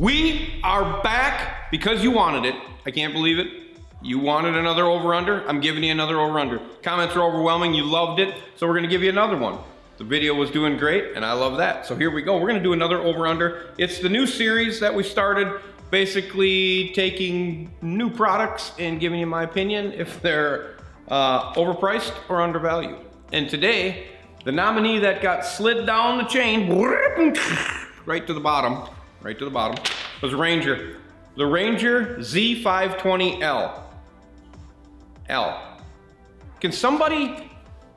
We are back because you wanted it. I can't believe it. You wanted another over-under? I'm giving you another over-under. Comments are overwhelming, you loved it, so we're gonna give you another one. The video was doing great, and I love that. So here we go, we're gonna do another over-under. It's the new series that we started, basically taking new products and giving you my opinion if they're overpriced or undervalued. And today, the nominee that got slid down the chain, right to the bottom, was Ranger. The Ranger Z520L. Can somebody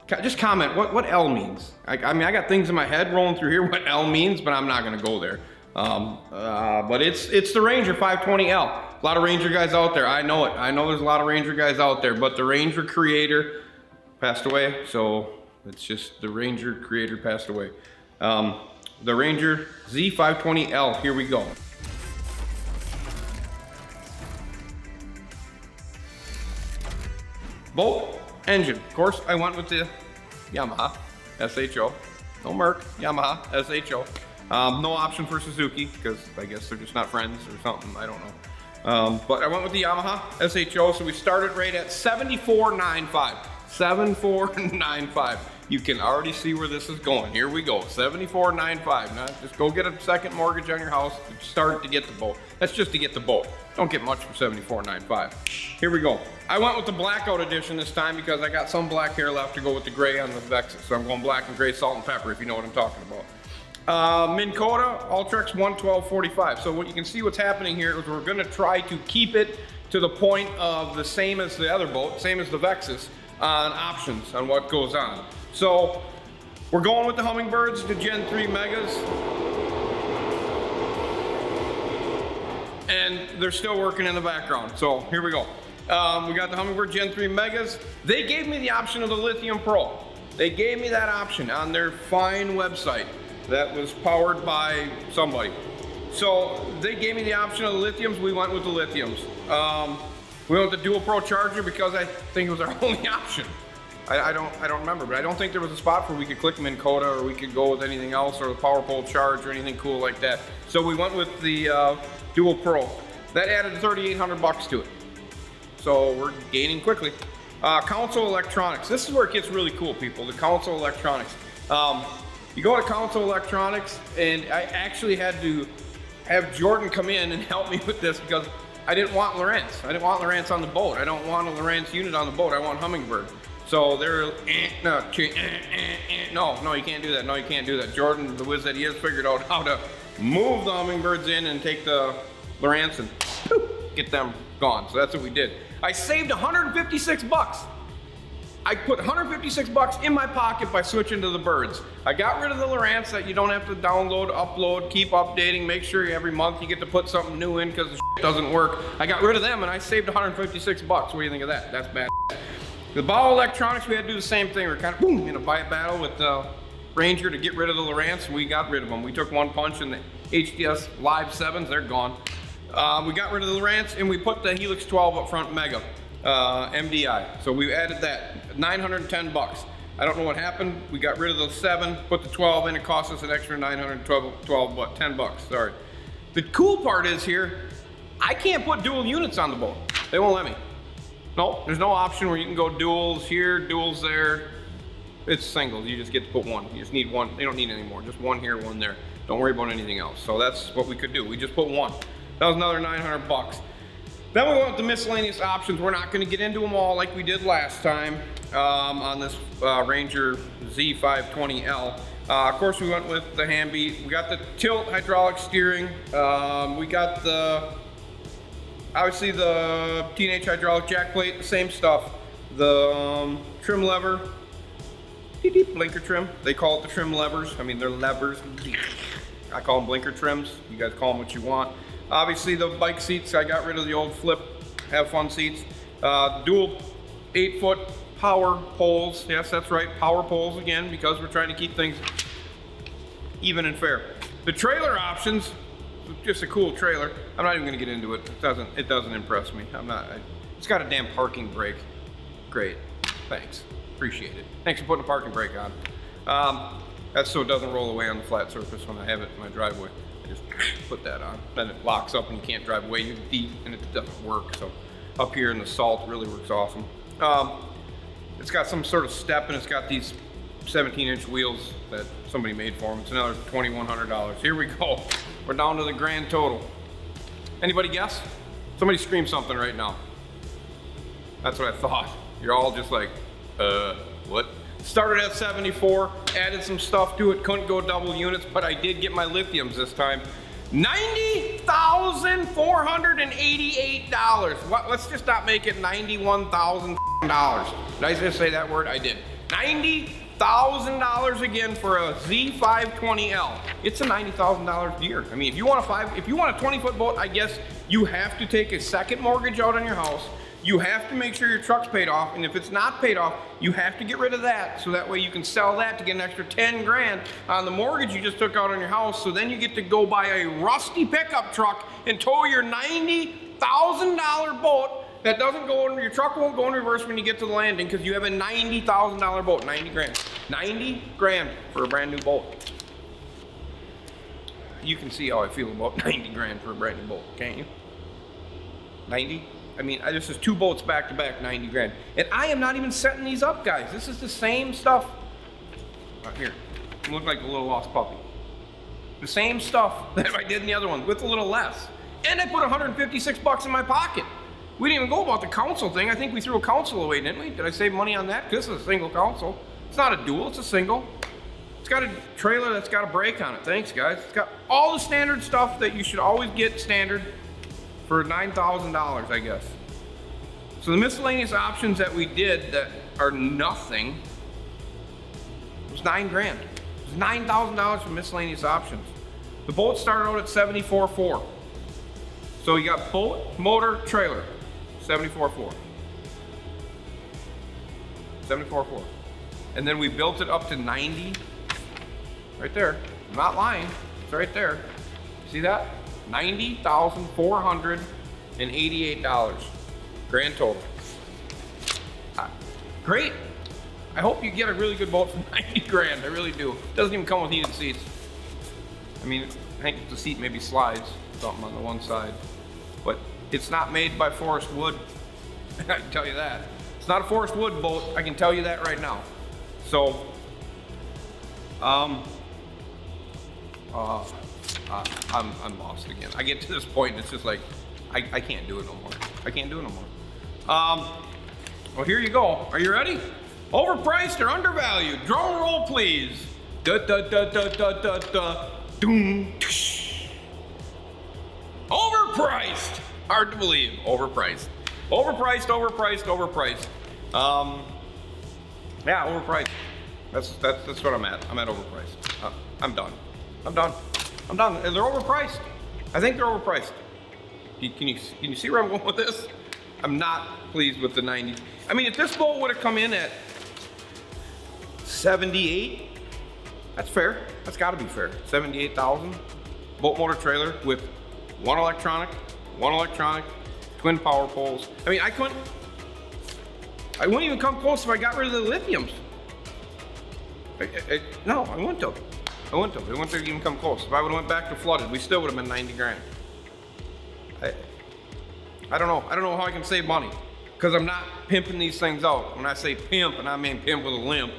just comment what L means? I mean, I got things in my head rolling through here what L means, but I'm not gonna go there. But it's the Ranger 520L. A lot of Ranger guys out there, I know it. I know there's a lot of Ranger guys out there, but the Ranger creator passed away, so it's just the Ranger creator passed away. The Ranger Z520L, here we go. Bolt, engine. Of course, I went with the Yamaha SHO. No Merc, Yamaha SHO. No option for Suzuki, because I guess they're just not friends or something, I don't know. But I went with the Yamaha SHO, so we started right at $74.95. $74.95. You can already see where this is going. Here we go, $74.95. Now just go get a second mortgage on your house to start to get the boat. That's just to get the boat. Don't get much for $74.95. Here we go. I went with the blackout edition this time because I got some black hair left to go with the gray on the Vexus. So I'm going black and gray, salt and pepper, if you know what I'm talking about. Minn Kota Ultrex 11245. So what you can see what's happening here is we're gonna try to keep it to the point of the same as the other boat, same as the Vexus, on options on what goes on. So we're going with the Hummingbirds, the Gen 3 Megas. And they're still working in the background. So here we go. We got the Hummingbird Gen 3 Megas. They gave me the option of the Lithium Pro. They gave me that option on their fine website that was powered by somebody. So they gave me the option of the lithiums, we went with the lithiums. We went with the Dual Pro charger because I think it was our only option. I don't remember, but I don't think there was a spot where we could click Minn Kota or we could go with anything else or the Power Pole charge or anything cool like that. So we went with the Dual Pro. That added 3,800 bucks to it. So we're gaining quickly. Console electronics. This is where it gets really cool, people, the console electronics. You go to console electronics, and I actually had to have Jordan come in and help me with this because I didn't want Lowrance. I didn't want Lowrance on the boat. I don't want a Lowrance unit on the boat. I want Hummingbird. So they're, no, you can't do that. No, you can't do that. Jordan, the whiz that he is, figured out how to move the Hummingbirds in and take the Lowrance and get them gone. So that's what we did. I saved 156 bucks. I put 156 bucks in my pocket by switching to the Birds. I got rid of the Lowrance that you don't have to download, upload, keep updating, make sure every month you get to put something new in because the shit doesn't work. I got rid of them and I saved 156 bucks. What do you think of that? That's bad. The Bow Electronics, we had to do the same thing. We're kind of in a fight battle with the Ranger to get rid of the Lowrance, and we got rid of them. We took one punch in the HDS Live 7s, they're gone. We got rid of the Lowrance and we put the Helix 12 up front Mega. MDI. So we added that, 910 bucks. I don't know what happened. We got rid of the 7, put the 12 in, it cost us an extra 10 bucks, sorry. The cool part is here, I can't put dual units on the boat. They won't let me. No, there's no option where you can go duals here, duals there. It's singles, you just get to put one. You just need one, you don't need any more, just one here, one there. Don't worry about anything else. So that's what we could do, we just put one. That was another 900 bucks. Then we went with the miscellaneous options. We're not gonna get into them all like we did last time on this Ranger Z520L. Of course, we went with the Hamby. We got the tilt hydraulic steering. We got obviously the Teenage hydraulic jack plate, the same stuff. The trim lever, blinker trim. They call it the trim levers. I mean, they're levers. I call them blinker trims. You guys call them what you want. Obviously the bike seats, I got rid of the old flip, have fun seats. Dual 8-foot power poles. Yes, that's right, power poles again, because we're trying to keep things even and fair. The trailer options, just a cool trailer. I'm not even gonna get into it. It doesn't impress me. It's got a damn parking brake. Great, thanks, appreciate it. Thanks for putting a parking brake on. That's so it doesn't roll away on the flat surface when I have it in my driveway. I just put that on. Then it locks up and you can't drive away. You're deep and it doesn't work. So up here in the salt really works awesome. It's got some sort of step and it's got these 17-inch wheels that somebody made for them. It's another $2,100. Here we go. We're down to the grand total. Anybody guess? Somebody scream something right now. That's what I thought. You're all just like, what? Started at 74, added some stuff to it, couldn't go double units, but I did get my lithiums this time. $90,488. What? Let's just not make it $91,000. Did I just say that word? I did. $90,000 again for a Z520L. It's a $90,000 gear. I mean, if you want a 20-foot boat, I guess you have to take a second mortgage out on your house. You have to make sure your truck's paid off, and if it's not paid off, you have to get rid of that, so that way you can sell that to get an extra 10 grand on the mortgage you just took out on your house, so then you get to go buy a rusty pickup truck and tow your $90,000 boat that doesn't go in, your truck won't go in reverse when you get to the landing because you have a $90,000 boat, 90 grand. 90 grand for a brand new boat. You can see how I feel about 90 grand for a brand new boat, can't you? 90? I mean, this is 2 boats back to back, 90 grand. And I am not even setting these up, guys. This is the same stuff. Right here, you look like a little lost puppy. The same stuff that I did in the other one with a little less. And I put 156 bucks in my pocket. We didn't even go about the console thing. I think we threw a console away, didn't we? Did I save money on that? Because this is a single console. It's not a dual, it's a single. It's got a trailer that's got a brake on it. Thanks, guys. It's got all the standard stuff that you should always get standard for $9,000, I guess. So the miscellaneous options that we did that are nothing was 9 grand. It was $9,000 for miscellaneous options. The boat started out at 74.4. So you got boat, motor, trailer, 74.4. 74.4. And then we built it up to 90. Right there. I'm not lying. It's right there. See that? $90,488 grand total. Great. I hope you get a really good boat for 90 grand. I really do. It doesn't even come with heated seats. I mean, I think the seat maybe slides something on the one side, but it's not made by Forest Wood. I can tell you that. It's not a Forest Wood boat. I can tell you that right now. So, I'm lost again. I get to this point and it's just like, I can't do it no more. I can't do it no more. Well, here you go. Are you ready? Overpriced or undervalued? Drum roll, please. Da da da da da da da. Doom. Overpriced. Hard to believe. Overpriced. Overpriced. Overpriced. Overpriced. Yeah, overpriced. That's what I'm at. I'm at overpriced. I'm done. I'm done. I'm done. They're overpriced. I think they're overpriced. Can you see where I'm going with this? I'm not pleased with the 90. I mean, if this boat would have come in at 78, that's fair. That's got to be fair. 78,000 boat motor trailer with one electronic, twin power poles. I mean, I wouldn't even come close if I got rid of the lithiums. No, I wouldn't have. It wouldn't have even come close. If I would have went back to flooded, we still would have been 90 grand. I don't know. I don't know how I can save money because I'm not pimping these things out. When I say pimp, and I mean pimp with a limp,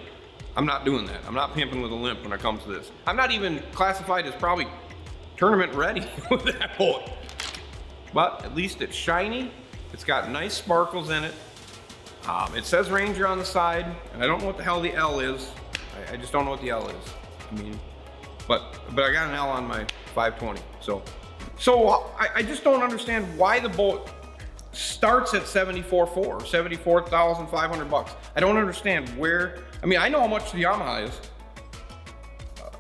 I'm not doing that. I'm not pimping with a limp when it comes to this. I'm not even classified as probably tournament ready with that boat. But at least it's shiny. It's got nice sparkles in it. It says Ranger on the side, and I don't know what the hell the L is. I just don't know what the L is. I mean, but I got an L on my 520. So I just don't understand why the boat starts at 74.4, 74,500 bucks. I don't understand where. I mean, I know how much the Yamaha is.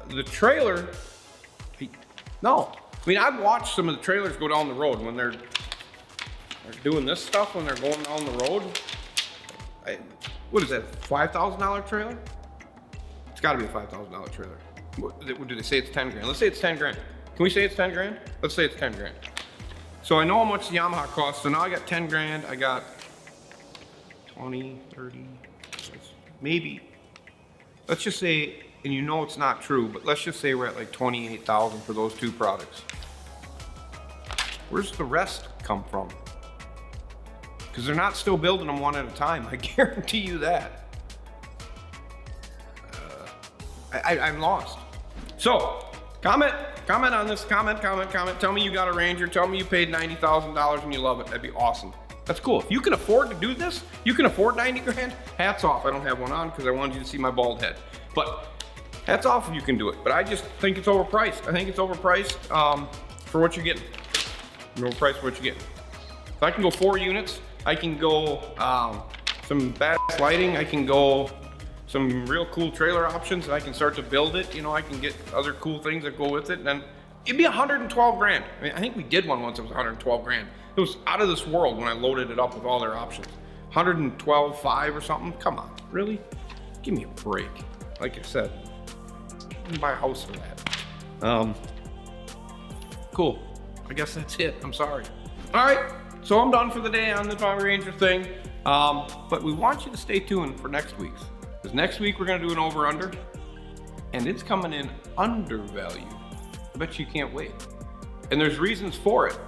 The trailer, no. I mean, I've watched some of the trailers go down the road when they're doing this stuff, when they're going down the road. What is that, $5,000 trailer? It's gotta be a $5,000 trailer. What, do they say it's 10 grand? Let's say it's 10 grand. Can we say it's 10 grand? Let's say it's 10 grand. So I know how much the Yamaha costs, so now I got 10 grand, I got 20, 30, maybe, let's just say and you know it's not true, but let's just say we're at like 28,000 for those two products. Where's the rest come from? Because they're not still building them one at a time. I guarantee you that. I'm lost. So, comment on this. Comment. Tell me you got a Ranger. Tell me you paid $90,000 and you love it. That'd be awesome. That's cool. If you can afford to do this, you can afford 90 grand. Hats off. I don't have one on because I wanted you to see my bald head. But hats off if you can do it. But I just think it's overpriced. I think it's overpriced for what you're getting. Overpriced for what you're getting. If I can go 4 units, I can go some badass lighting. I can go some real cool trailer options. I can start to build it. You know, I can get other cool things that go with it. And then it'd be 112 grand. I mean, I think we did one once. It was 112 grand. It was out of this world when I loaded it up with all their options. 112.5 or something. Come on, really? Give me a break. Like I said, I can buy a house for that. Cool. I guess that's it. I'm sorry. All right, so I'm done for the day on the Power Ranger thing. But we want you to stay tuned for next week's. Because next week we're gonna do an over-under, and it's coming in undervalued. I bet you can't wait. And there's reasons for it.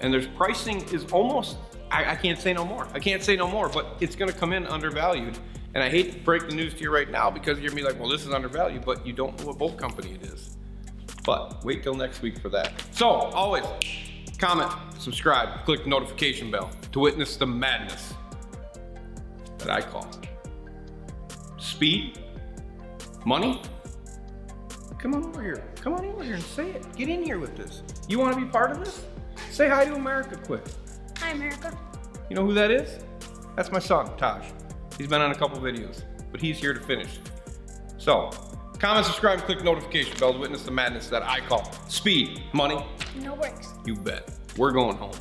And there's pricing is almost, I can't say no more. I can't say no more, but it's gonna come in undervalued. And I hate to break the news to you right now because you're gonna be like, well, this is undervalued, but you don't know what boat company it is. But wait till next week for that. So, always, comment, subscribe, click the notification bell to witness the madness that I call speed, money. Come on over here. Come on over here and say it. Get in here with this. You want to be part of this? Say hi to America quick. Hi, America. You know who that is? That's my son, Taj. He's been on a couple videos, but he's here to finish. So, comment, subscribe, and click the notification bell to witness the madness that I call speed, money. No breaks. You bet. We're going home.